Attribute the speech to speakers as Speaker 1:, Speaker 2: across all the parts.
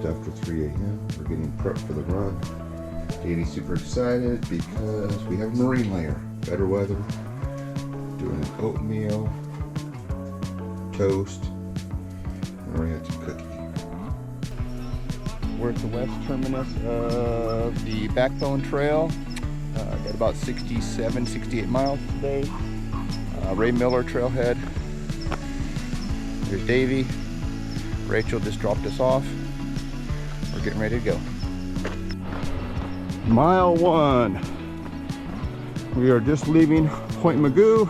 Speaker 1: after 3 a.m. We're getting prepped for the run. Davey's super excited because we have a marine layer. Better weather. Doing an oatmeal, toast, and we're gonna have some cookie. We're at the west terminus of the Backbone Trail. Got about 67, 68 miles today. Ray Miller trailhead. There's Davey. Rachel just dropped us off. We're getting ready to go. Mile 1. We are just leaving Point Magoo.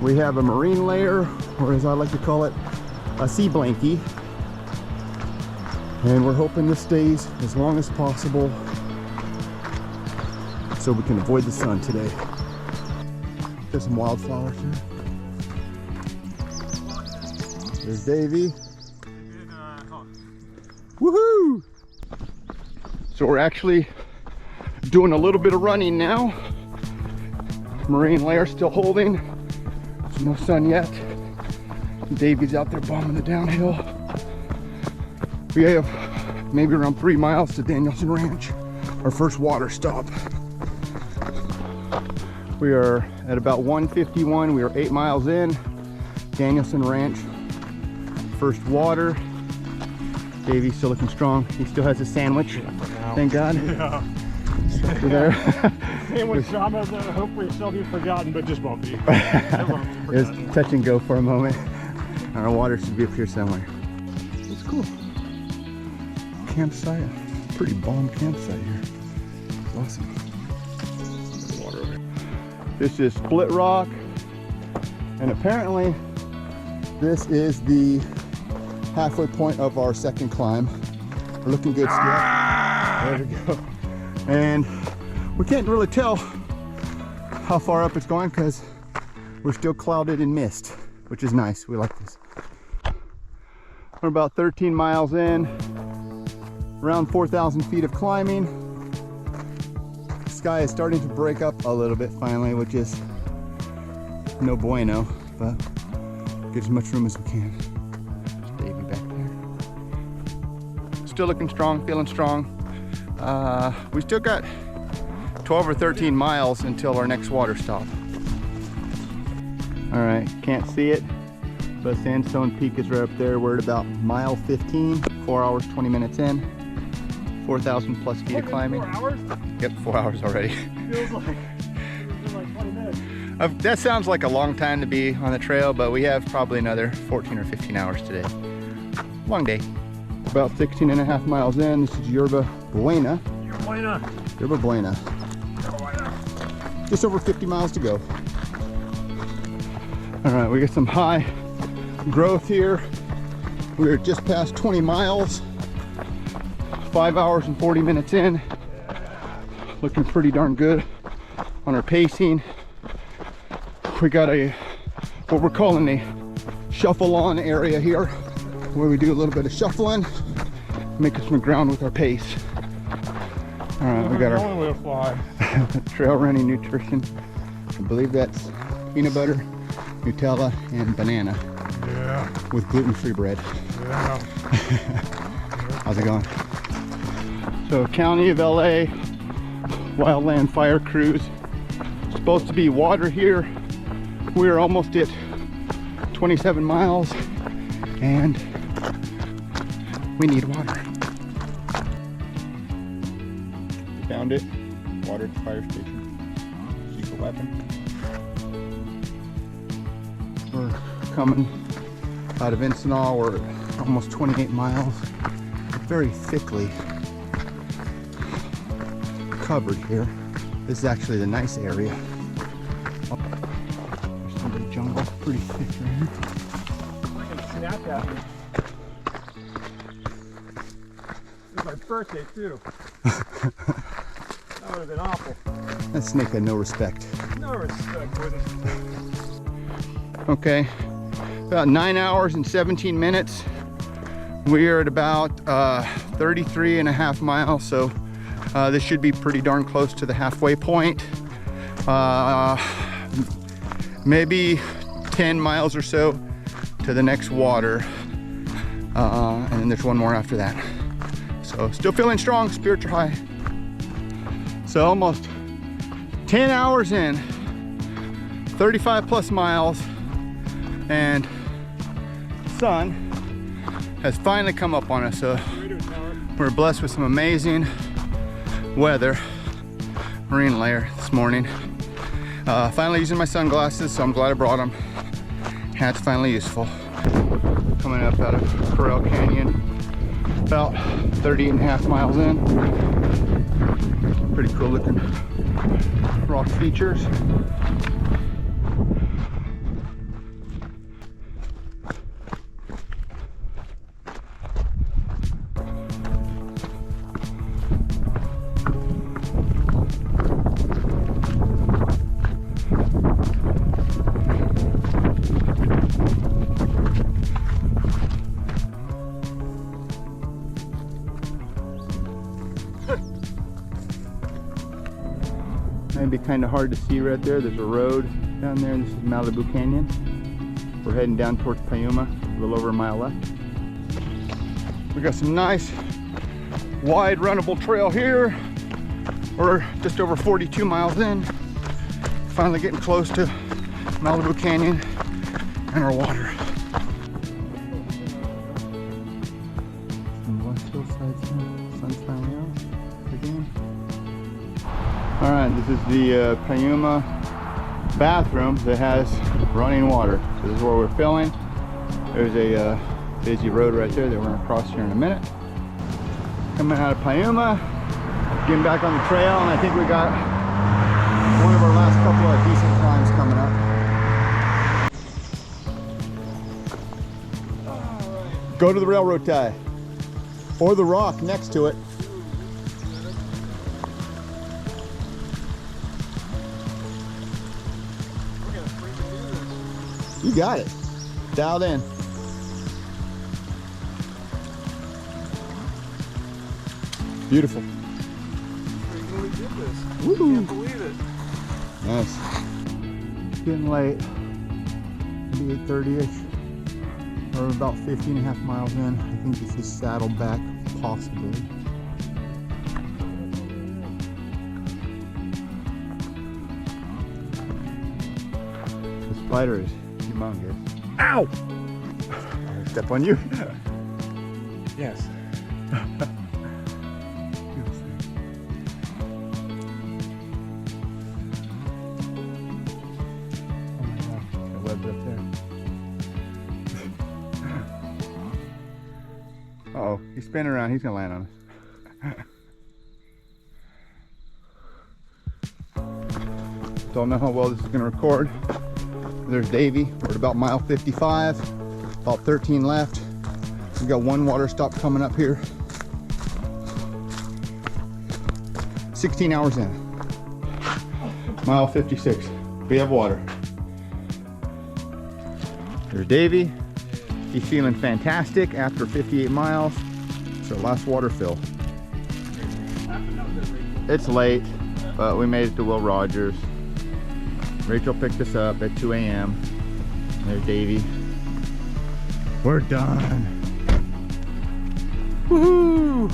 Speaker 1: We have a marine layer, or as I like to call it, a sea blankie. And we're hoping this stays as long as possible so we can avoid the sun today. There's some wildflowers here. There's Davey. Woohoo! So we're actually doing a little bit of running now. Marine layer still holding. There's no sun yet. Davey's out there bombing the downhill. We have maybe around 3 miles to Danielson Ranch, our first water stop. We are at about 1:51. We are 8 miles in. Danielson Ranch, first water. Davey's still looking strong. He still has his sandwich. Thank God.
Speaker 2: Yeah.
Speaker 1: There.
Speaker 2: Sandwich drama that hopefully shall be forgotten, but just won't be.
Speaker 1: It was touch and go for a moment. Our water should be up here somewhere. It's cool. Campsite. Pretty bomb campsite here. Awesome. Water over here. This is Split Rock, and apparently this is the halfway point of our second climb. We're looking good still. There we go. And we can't really tell how far up it's going because we're still clouded in mist, which is nice. We like this. We're about 13 miles in, around 4,000 feet of climbing. The sky is starting to break up a little bit finally, which is no bueno, but get as much room as we can. There's Davey back there. Still looking strong, feeling strong. We still got 12 or 13 miles until our next water stop. All right, can't see it, but Sandstone Peak is right up there. We're at about mile 15, 4 hours, 20 minutes in, 4,000 plus feet of climbing.
Speaker 2: 4 hours?
Speaker 1: Yep, 4 hours already.
Speaker 2: Feels like it's been like 20 minutes.
Speaker 1: That sounds like a long time to be on the trail, but we have probably another 14 or 15 hours today. Long day. About 16 and a half miles in. This is Yerba Buena. Yerba Buena. Just over 50 miles to go. All right, we got some high growth here. We're just past 20 miles. 5 hours and 40 minutes in. Looking pretty darn good on our pacing. We got what we're calling a shuffle on area here, where we do a little bit of shuffling, making some ground with our pace. All right, we got our trail running nutrition. I believe that's peanut butter, Nutella, and banana.
Speaker 2: Yeah.
Speaker 1: With gluten-free bread.
Speaker 2: Yeah.
Speaker 1: How's it going? So, County of LA, Wildland Fire Cruise. Supposed to be water here. We're almost at 27 miles and we need water. Found it. Water at the fire station. Secret weapon. We're coming out of Encinal. We're at almost 28 miles. Very thickly covered here. This is actually the nice area. There's some big jungle, pretty thick right here.
Speaker 2: I can snap at me. It's my birthday too. That would have been awful.
Speaker 1: That snake had no respect.
Speaker 2: No respect with it.
Speaker 1: Okay, about 9 hours and 17 minutes. We are at about 33 and a half miles, so this should be pretty darn close to the halfway point. Maybe 10 miles or so to the next water, and then there's one more after that. So still feeling strong, spirits are high. So almost 10 hours in, 35 plus miles, and sun has finally come up on us. So we're blessed with some amazing weather, marine layer this morning. Finally using my sunglasses, so I'm glad I brought them. Hat's finally useful. Coming up out of Corral Canyon, about 30.5 miles in. Pretty cool looking rock features. Might be kind of hard to see right there. There's a road down there, and this is Malibu Canyon. We're heading down towards Piuma, a little over a mile left. We got some nice wide runnable trail here. We're just over 42 miles in. Finally getting close to Malibu Canyon and our water. Some West Hillside sun's finally out again. All right, this is the Piuma bathroom that has running water. So this is where we're filling. There's a busy road right there that we're gonna cross here in a minute. Coming out of Piuma, getting back on the trail, and I think we got one of our last couple of decent climbs coming up. Go to the railroad tie, or the rock next to it. You got it. Dialed in. Beautiful.
Speaker 2: We did this.
Speaker 1: Woo.
Speaker 2: Can't believe it.
Speaker 1: Nice. It's getting late. Maybe 8:30ish. We're about 15.5 miles in. I think this is Saddleback, possibly. The spider is humongous. Ow! Step on you.
Speaker 2: Yes.
Speaker 1: Uh-oh, he's spinning around. He's gonna land on us. Don't know how well this is gonna record. There's Davey. We're at about mile 55, about 13 left. We got one water stop coming up here. 16 hours in. Mile 56. We have water. There's Davey. He's feeling fantastic after 58 miles. It's our last water fill. It's late, but we made it to Will Rogers. Rachel picked us up at 2 a.m. There's Davey. We're done. Woohoo!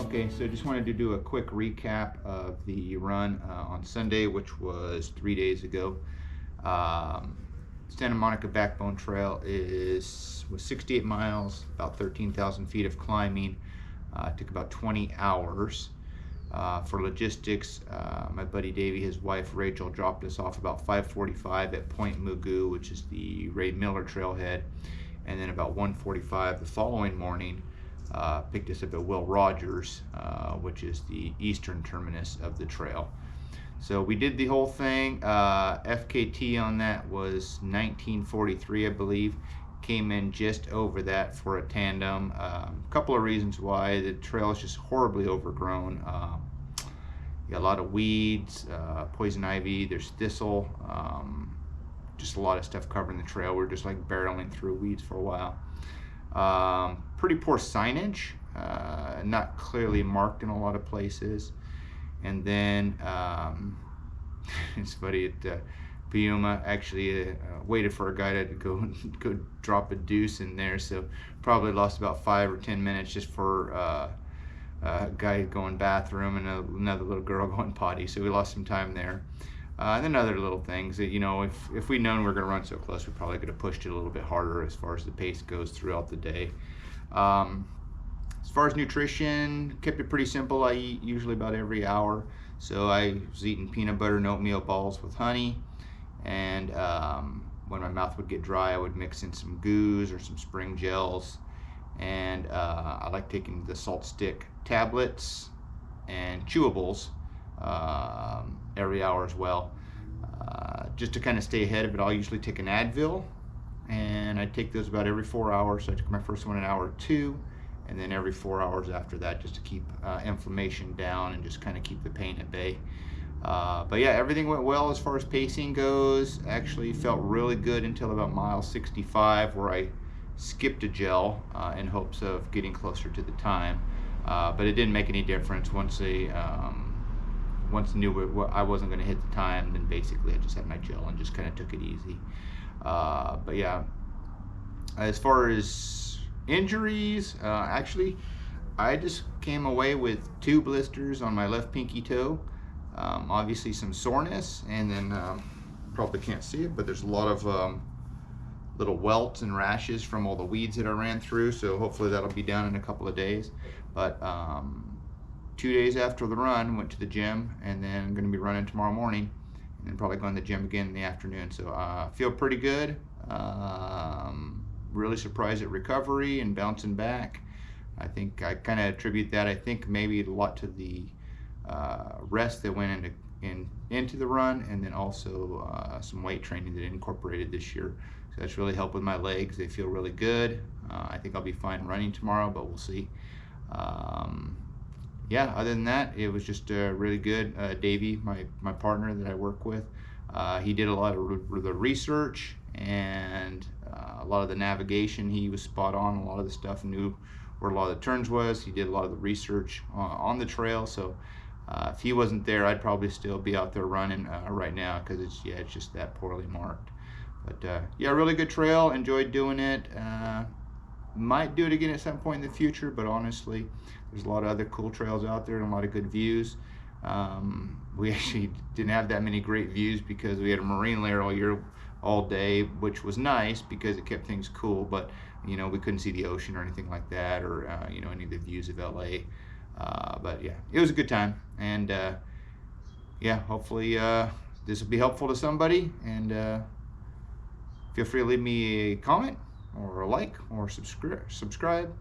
Speaker 1: Okay, so just wanted to do a quick recap of the run on Sunday, which was 3 days ago. Santa Monica Backbone Trail was 68 miles, about 13,000 feet of climbing. It took about 20 hours. For logistics, my buddy Davey, his wife Rachel, dropped us off about 5:45 at Point Mugu, which is the Ray Miller trailhead, and then about 1:45 the following morning picked us up at Will Rogers, which is the eastern terminus of the trail. So we did the whole thing. FKT on that was 1943, I believe. Came in just over that for a tandem. A couple of reasons why. The trail is just horribly overgrown. You got a lot of weeds, poison ivy, there's thistle, just a lot of stuff covering the trail. We're just like barreling through weeds for a while. Pretty poor signage, not clearly marked in a lot of places. And then it's funny,
Speaker 3: Piuma. Actually waited for a guy to go drop a deuce in there, so probably lost about 5 or 10 minutes just for a guy going bathroom and another little girl going potty, so we lost some time there. And then other little things that, you know, if we'd known we were going to run so close, we probably could have pushed it a little bit harder as far as the pace goes throughout the day. As far as nutrition, kept it pretty simple. I eat usually about every hour. So I was eating peanut butter and oatmeal balls with honey. And when my mouth would get dry, I would mix in some goos or some spring gels. And I like taking the salt stick tablets and chewables every hour as well. Just to kind of stay ahead of it, I'll usually take an Advil, and I take those about every 4 hours. So I took my first one at hour 2, and then every 4 hours after that, just to keep inflammation down and just kind of keep the pain at bay. But yeah, everything went well as far as pacing goes. Actually felt really good until about mile 65, where I skipped a gel in hopes of getting closer to the time. But it didn't make any difference once they once I knew I wasn't going to hit the time. Then basically I just had my gel and just kind of took it easy. But yeah, as far as injuries, actually I just came away with 2 blisters on my left pinky toe. Obviously some soreness, and then probably can't see it, but there's a lot of little welts and rashes from all the weeds that I ran through, so hopefully that'll be down in a couple of days. But 2 days after the run, went to the gym, and then I'm going to be running tomorrow morning, and then probably going to the gym again in the afternoon. So I feel pretty good. Really surprised at recovery and bouncing back. I think I kind of attribute that, I think maybe a lot to the rest that went into the run, and then also some weight training that I incorporated this year. So that's really helped with my legs. They feel really good. I think I'll be fine running tomorrow, but we'll see. Yeah, other than that, it was just really good. Davey, my partner that I work with, he did a lot of the research and a lot of the navigation. He was spot on. A lot of the stuff, knew where a lot of the turns was. He did a lot of the research on the trail. So if he wasn't there, I'd probably still be out there running right now, because it's just that poorly marked. But yeah, really good trail. Enjoyed doing it. Might do it again at some point in the future, but honestly, there's a lot of other cool trails out there and a lot of good views. We actually didn't have that many great views because we had a marine layer all day, which was nice because it kept things cool, but you know, we couldn't see the ocean or anything like that, or you know, any of the views of LA. But yeah, it was a good time, and yeah, hopefully this will be helpful to somebody, and feel free to leave me a comment or a like or subscribe.